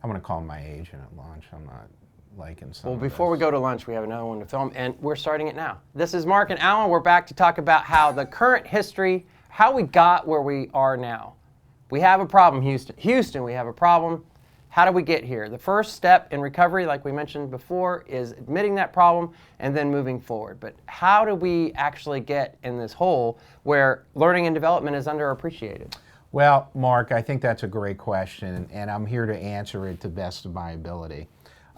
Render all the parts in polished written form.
I'm going to call my agent at lunch. I'm not liking some Well, of before we this. go to lunch, we have another one to film, and we're starting it now. This is Mark and Alan. We're back to talk about how the current history, how we got where we are now. We have a problem, Houston. Houston, we have a problem. How do we get here? The first step in recovery, like we mentioned before, is admitting that problem and then moving forward. But how do we actually get in this hole where learning and development is underappreciated? Well, Mark, I think that's a great question, and I'm here to answer it to the best of my ability.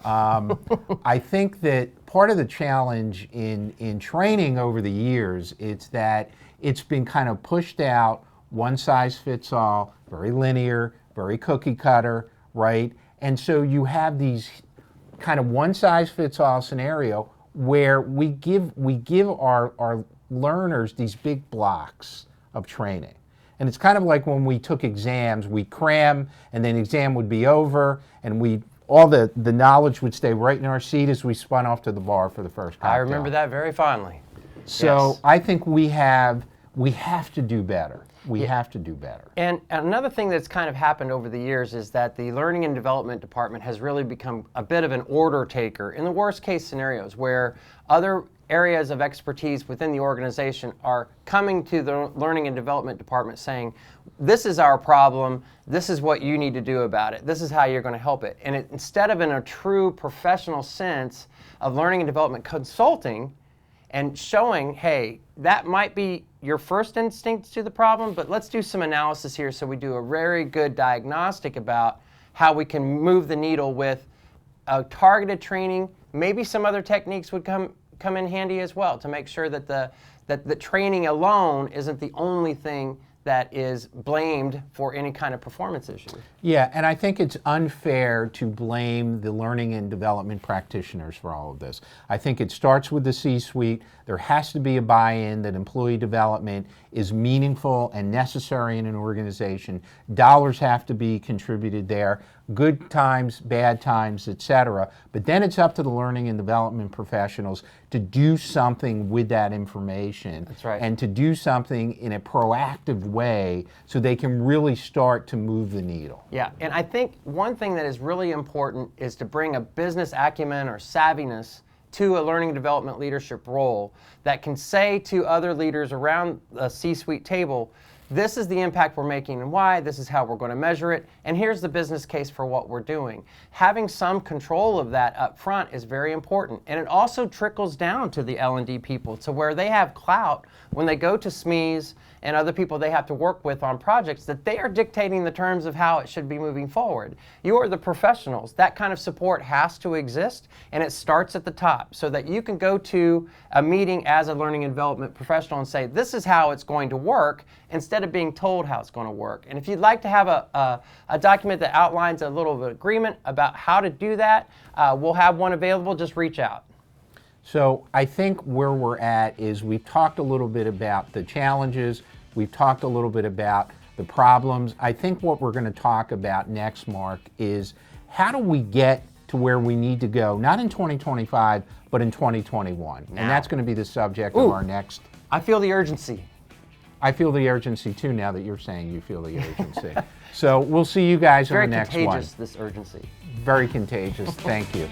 I think that part of the challenge in training over the years is that it's been kind of pushed out, one size fits all, very linear, very cookie cutter, right? And so you have these kind of one size fits all scenario where we give our learners these big blocks of training. And it's kind of like when we took exams, we cram, and then the exam would be over, and all the knowledge would stay right in our seat as we spun off to the bar for the first cocktail. I remember that very fondly. So Yes. I think we have to do better. We have to do better. And another thing that's kind of happened over the years is that the Learning and Development Department has really become a bit of an order taker in the worst case scenarios where other areas of expertise within the organization are coming to the Learning and Development Department saying, this is our problem, this is what you need to do about it, this is how you're going to help it. And instead of in a true professional sense of learning and development consulting and showing, hey, that might be your first instinct to the problem, but let's do some analysis here so we do a very good diagnostic about how we can move the needle with a targeted training. Maybe some other techniques would come in handy as well to make sure that the training alone isn't the only thing that is blamed for any kind of performance issue. Yeah, and I think it's unfair to blame the learning and development practitioners for all of this. I think it starts with the C-suite. There has to be a buy-in that employee development is meaningful and necessary in an organization. Dollars have to be contributed there, good times, bad times, etc. But then it's up to the learning and development professionals to do something with that information. That's right. And to do something in a proactive way so they can really start to move the needle. Yeah, and I think one thing that is really important is to bring a business acumen or savviness to a learning and development leadership role that can say to other leaders around the C-suite table, this is the impact we're making and why, this is how we're going to measure it, and here's the business case for what we're doing. Having some control of that up front is very important, and it also trickles down to the L&D people to where they have clout when they go to SMEs and other people they have to work with on projects that they are dictating the terms of how it should be moving forward. You are the professionals. That kind of support has to exist, and it starts at the top so that you can go to a meeting as a learning and development professional and say, this is how it's going to work, instead of being told how it's going to work. And if you'd like to have a document that outlines a little bit of agreement about how to do that, we'll have one available. Just reach out. So I think where we're at is we've talked a little bit about the challenges, we've talked a little bit about the problems. I think what we're going to talk about next, Mark, is how do we get to where we need to go, not in 2025, but in 2021. Now. And that's going to be the subject of our next. I feel the urgency. I feel the urgency too now that you're saying you feel the urgency. So we'll see you guys on the next one. Very contagious, this urgency. Very contagious. Thank you.